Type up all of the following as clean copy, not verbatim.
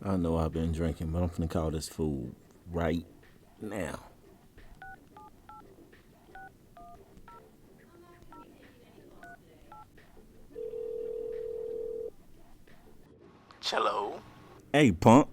I know I've been drinking, but I'm finna call this fool right now. Cello. Hey, punk.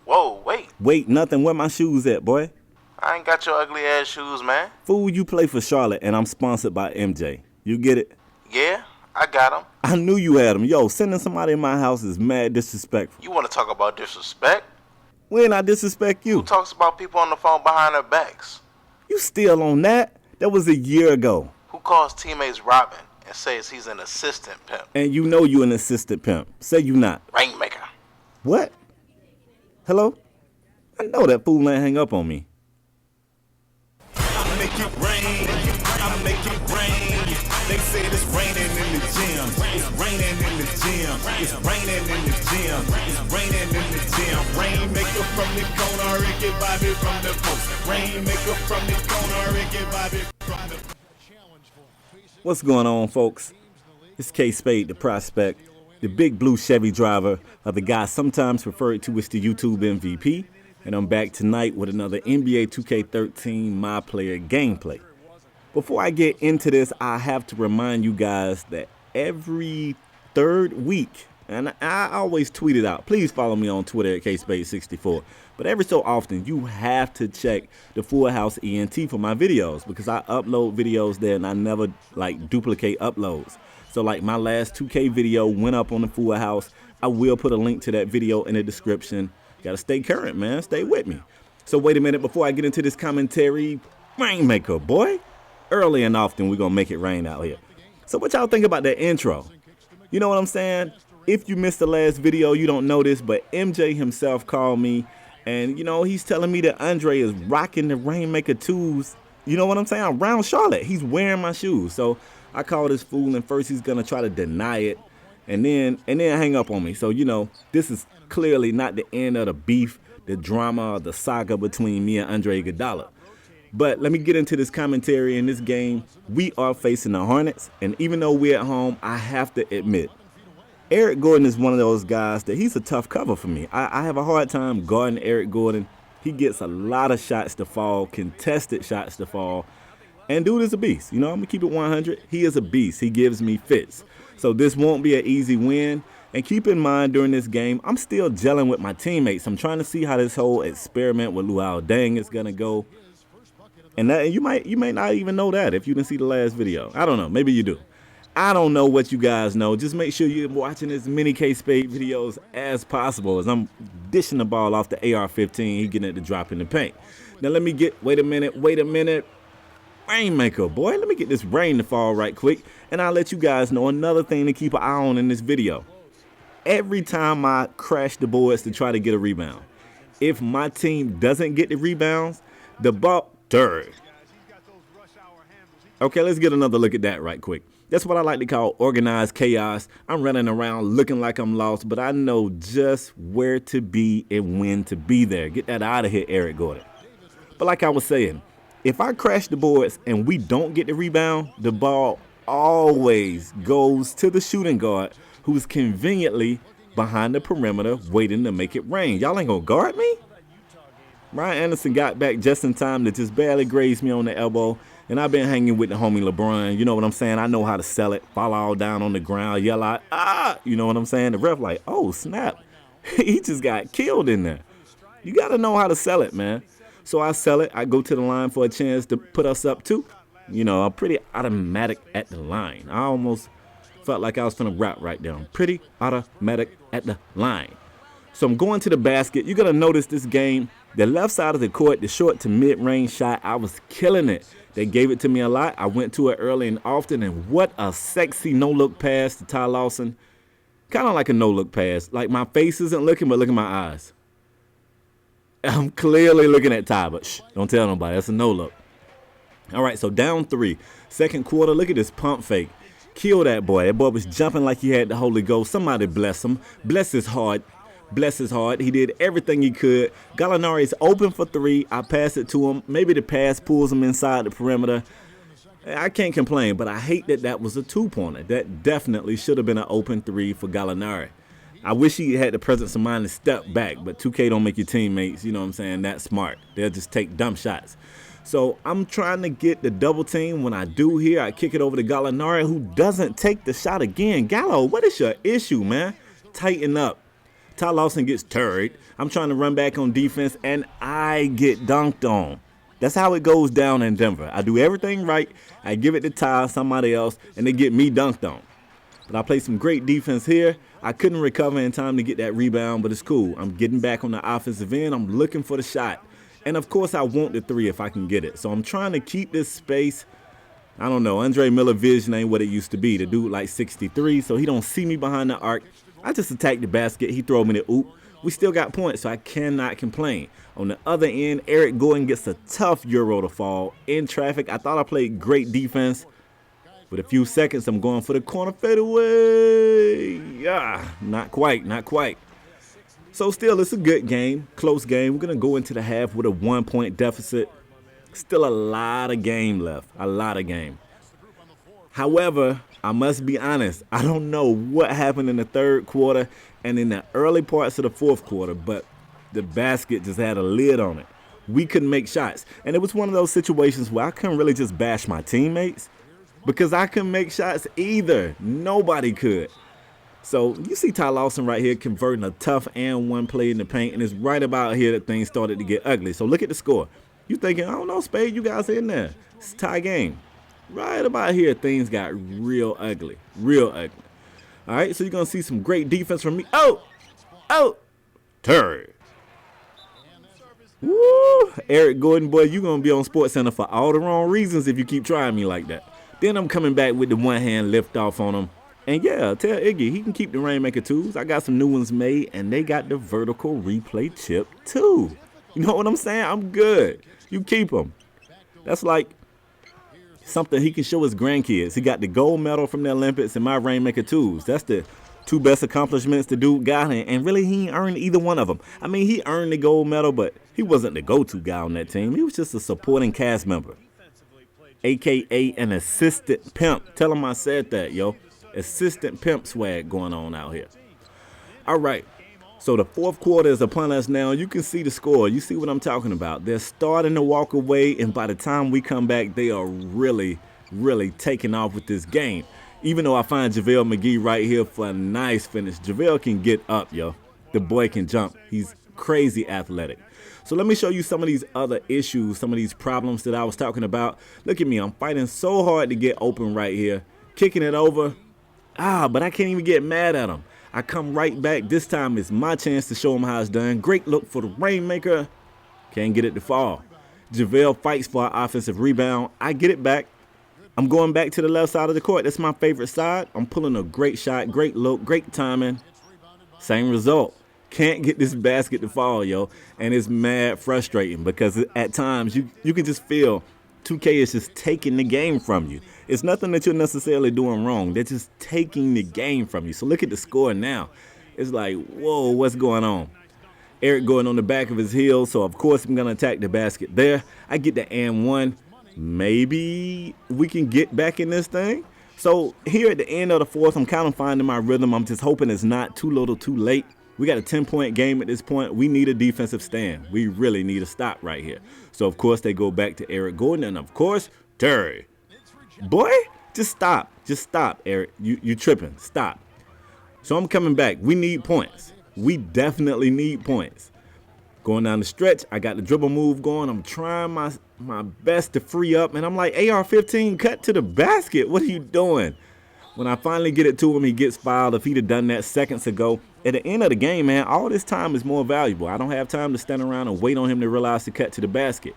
Whoa, wait. Wait, nothing. Where my shoes at, boy? I ain't got your ugly ass shoes, man. Fool, you play for Charlotte, and I'm sponsored by MJ. You get it? Yeah, I got them. I knew you had them. Yo, sending somebody in my house is mad disrespectful. You want to talk about disrespect? When I disrespect you? Who talks about people on the phone behind their backs? You still on that? That was a year ago. Who calls teammates Robin and says he's an assistant pimp? And you know you an assistant pimp. Say you not. Rainmaker. What? Hello? I know that fool ain't hang up on me. I make it rain, I make it rain. They say it's raining in the gym. It's raining in the gym. It's raining in the gym. It's raining in the gym. Rainmaker from the corner and get Bobby from the post. Rainmaker from the corner and get Bobby from the post. What's going on, folks? It's K.Spade, the prospect, the big blue Chevy driver of the guy sometimes referred to as the YouTube MVP. And I'm back tonight with another NBA 2K13 My Player gameplay. Before I get into this, I have to remind you guys that every third week, and I always tweet it out, please follow me on Twitter at Kspadetheprospect, but every so often you have to check TheFullhouse Ent for my videos, because I upload videos there and I never duplicate uploads. So like my last 2K video went up on the Full House. I will put a link to that video in the description. Gotta stay current, man. Stay with me. So wait a minute before I get into this commentary. Rainmaker, boy. Early and often we're gonna make it rain out here. So what y'all think about that intro? You know what I'm saying? If you missed the last video, you don't know this, but MJ himself called me, and you know, he's telling me that Andre is rocking the Rainmaker 2s. You know what I'm saying? Around Charlotte. He's wearing my shoes. So I call this fool, and first he's gonna try to deny it, and then hang up on me. So you know, this is clearly not the end of the beef, the drama, or the saga between me and Andre Iguodala. But let me get into this commentary. In this game, we are facing the Hornets, and even though we're at home, I have to admit, Eric Gordon is one of those guys that he's a tough cover for me. I have a hard time guarding Eric Gordon. He gets a lot of shots to fall, contested shots to fall, and dude is a beast. You know, I'm gonna keep it 100. He is a beast. He gives me fits. So this won't be an easy win. And keep in mind, during this game, I'm still gelling with my teammates. I'm trying to see how this whole experiment with Luau Deng is gonna go. And that, you may not even know that if you didn't see the last video. I don't know. Maybe you do. I don't know what you guys know. Just make sure you're watching as many K.Spade videos as possible, as I'm dishing the ball off the AR-15. He getting it to drop in the paint. Now let me get. Wait a minute. Rainmaker, boy. Let me get this rain to fall right quick, and I'll let you guys know another thing to keep an eye on in this video. Every time I crash the boards to try to get a rebound, if my team doesn't get the rebounds, the ball. Third. Okay, let's get another look at that right quick. That's what I like to call organized chaos. I'm running around looking like I'm lost, but I know just where to be and when to be there. Get that out of here, Eric Gordon. But like I was saying, if I crash the boards and we don't get the rebound, the ball always goes to the shooting guard, who's conveniently behind the perimeter waiting to make it rain. Y'all ain't gonna guard me? Ryan Anderson got back just in time to just barely graze me on the elbow, and I've been hanging with the homie LeBron. You know what I'm saying? I know how to sell it. Fall all down on the ground, yell out, ah! You know what I'm saying? The ref like, oh, snap. He just got killed in there. You got to know how to sell it, man. So I sell it. I go to the line for a chance to put us up, too. You know, I'm pretty automatic at the line. I almost felt like I was finna rap right there. I'm pretty automatic at the line. So I'm going to the basket. You're going to notice this game, the left side of the court, the short to mid-range shot, I was killing it. They gave it to me a lot. I went to it early and often, and what a sexy no-look pass to Ty Lawson. Kind of like a no-look pass. Like my face isn't looking, but look at my eyes. I'm clearly looking at Ty, but shh, don't tell nobody. That's a no-look. All right, so down 3. Second quarter, look at this pump fake. Kill that boy. That boy was jumping like he had the Holy Ghost. Somebody bless him. Bless his heart. Bless his heart. He did everything he could. Gallinari is open for 3. I pass it to him. Maybe the pass pulls him inside the perimeter. I can't complain, but I hate that that was a 2-pointer. That definitely should have been an open 3 for Gallinari. I wish he had the presence of mind to step back, but 2K don't make your teammates, you know what I'm saying, that smart. They'll just take dumb shots. So I'm trying to get the double team. When I do here, I kick it over to Gallinari, who doesn't take the shot again. Gallo, what is your issue, man? Tighten up. Ty Lawson gets turried. I'm trying to run back on defense, and I get dunked on. That's how it goes down in Denver. I do everything right. I give it to Ty, somebody else, and they get me dunked on. But I play some great defense here. I couldn't recover in time to get that rebound, but it's cool. I'm getting back on the offensive end. I'm looking for the shot. And, of course, I want the three if I can get it. So I'm trying to keep this space. I don't know. Andre Miller vision ain't what it used to be. The dude like 63, so he don't see me behind the arc. I just attack the basket. He throw me the oop. We still got points, so I cannot complain. On the other end, Eric Gordon gets a tough Euro to fall in traffic. I thought I played great defense. With a few seconds, I'm going for the corner fadeaway. Yeah, not quite, not quite. So still, it's a good game, close game. We're going to go into the half with a 1-point deficit. Still a lot of game left, a lot of game. However, I must be honest, I don't know what happened in the third quarter and in the early parts of the fourth quarter, but the basket just had a lid on it. We couldn't make shots. And it was one of those situations where I couldn't really just bash my teammates because I couldn't make shots either. Nobody could. So you see Ty Lawson right here converting a tough and one play in the paint, and it's right about here that things started to get ugly. So look at the score. You thinking, I don't know, Spade, you guys in there. It's a tie game. Right about here, things got real ugly, real ugly. All right, so you're going to see some great defense from me. Oh, Terry. Woo, Eric Gordon, boy, you're going to be on SportsCenter for all the wrong reasons if you keep trying me like that. Then I'm coming back with the one-hand lift off on him. And yeah, tell Iggy he can keep the Rainmaker 2s. I got some new ones made, and they got the vertical replay chip too. You know what I'm saying? I'm good. You keep them. That's like something he can show his grandkids. He got the gold medal from the Olympics and my Rainmaker 2s. That's the two best accomplishments the dude got, and really he ain't earned either one of them. I mean, he earned the gold medal, but he wasn't the go-to guy on that team. He was just a supporting cast member, a.k.a. an assistant pimp. Tell him I said that, yo. Assistant pimp swag going on out here. All right. So the fourth quarter is upon us now. You can see the score. You see what I'm talking about. They're starting to walk away, and by the time we come back, they are really, really taking off with this game. Even though I find JaVale McGee right here for a nice finish. JaVale can get up, yo. The boy can jump. He's crazy athletic. So let me show you some of these other issues, some of these problems that I was talking about. Look at me. I'm fighting so hard to get open right here. Kicking it over. But I can't even get mad at him. I come right back. This time it's my chance to show him how it's done. Great look for the Rainmaker. Can't get it to fall. JaVale fights for an offensive rebound. I get it back. I'm going back to the left side of the court. That's my favorite side. I'm pulling a great shot, great look, great timing. Same result. Can't get this basket to fall, yo. And it's mad frustrating because at times you can just feel 2K is just taking the game from you. It's nothing that you're necessarily doing wrong. They're just taking the game from you. So look at the score now. It's like, whoa, what's going on? Eric going on the back of his heels, so of course I'm going to attack the basket there. I get the and one. Maybe we can get back in this thing. So here at the end of the fourth, I'm kind of finding my rhythm. I'm just hoping it's not too little too late. We got a 10-point game at this point. We need a defensive stand. We really need a stop right here. So, of course, they go back to Eric Gordon. And, of course, Terry. Boy, just stop. Just stop, Eric. You tripping. Stop. So I'm coming back. We need points. We definitely need points. Going down the stretch, I got the dribble move going. I'm trying my best to free up. And I'm like, AR-15, cut to the basket. What are you doing? When I finally get it to him, he gets fouled. If he'd have done that seconds ago, at the end of the game, man, all this time is more valuable. I don't have time to stand around and wait on him to realize to cut to the basket.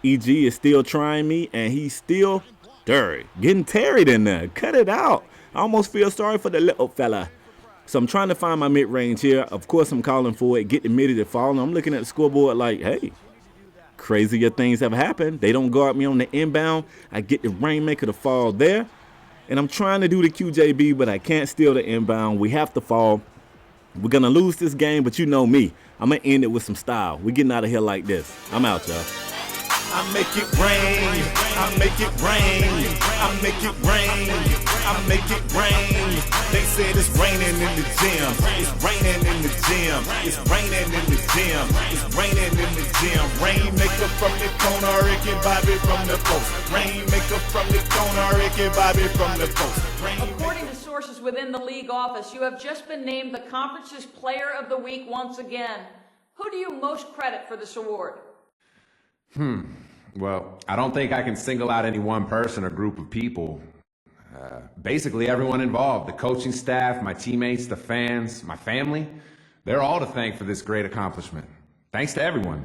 EG is still trying me, and he's still dirty. Getting tarried in there. Cut it out. I almost feel sorry for the little fella. So I'm trying to find my mid-range here. Of course, I'm calling for it. Get the mid to fall. And I'm looking at the scoreboard like, hey, crazier things have happened. They don't guard me on the inbound. I get the Rainmaker to fall there. And I'm trying to do the QJB, but I can't steal the inbound. We have to fall. We're going to lose this game, but you know me. I'm going to end it with some style. We're getting out of here like this. I'm out, y'all. I make it rain, I make it rain, I make it rain, I make it rain. They said it's raining in the gym, it's raining in the gym, it's raining in the gym, it's raining in the gym. Rainmaker from the corner, Ricky Bobby from the post. Rainmaker from the corner, Ricky Bobby from the post. According to sources within the league office, you have just been named the conference's Player of the Week once again. Who do you most credit for this award? Well, I don't think I can single out any one person or group of people. Basically, everyone involved, the coaching staff, my teammates, the fans, my family, they're all to thank for this great accomplishment. Thanks to everyone.